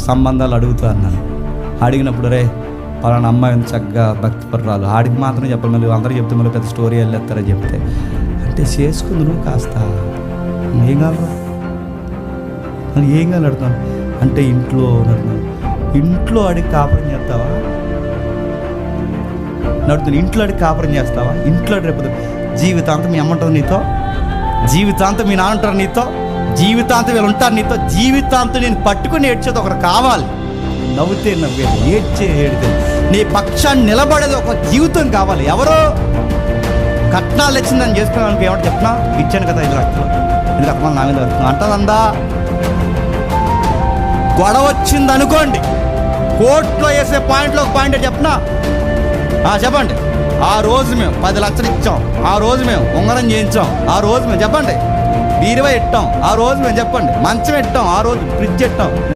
సంబంధాలు అడుగుతూ అన్నాను. అడిగినప్పుడు రే పలానా అమ్మాయి ఉంది చక్కగా భక్తిపరురాలు, ఆడికి మాత్రం చెప్పాలి, మళ్ళీ అందరూ చెప్తే మళ్ళీ పెద్ద స్టోరీ వెళ్ళేస్తారని చెప్తే, అంటే చేసుకుంది నువ్వు కాస్త ఏం కావాలి, ఏం కావాలి అడుగుతాను. అంటే ఇంట్లో అడిగి కాపురం చేస్తావా నడుతుంది, ఇంట్లో అడిగి కాపురం చేస్తావా, ఇంట్లో రేపు జీవితాంతం మీ అమ్మంటారు నీతో, జీవితాంతం మీ నాన్న ఉంటారు నీతో, జీవితాంతం వీళ్ళు ఉంటారు నీతో, జీవితాంతం నేను పట్టుకుని ఏడ్చేది ఒకరు కావాలి, నవ్వుతే నవ్వేది, ఏడితే నీ పక్షాన్ని నిలబడేది ఒక జీవితం కావాలి. ఎవరో కట్నాలు ఇచ్చిందని చేసుకున్నాను ఏమంటే చెప్పినా ఇచ్చాను కదా 5 లక్షలు, 5 లక్షలు నా మీద వస్తుంది అంటదందా. గొడవ వచ్చింది అనుకోండి, కోర్టులో వేసే పాయింట్లో ఒక పాయింట్ చెప్పినా చెప్పండి, ఆ రోజు మేము 10 లక్షలు ఇచ్చాం, ఆ రోజు మేము ఉంగరం చేయించాం, ఆ రోజు మేము చెప్పండి, బీరువా ఇట్టాం, ఆ రోజు మేము చెప్పండి, మంచం ఇట్టాం, ఆ రోజు ఫ్రిడ్జ్ ఇట్టాం.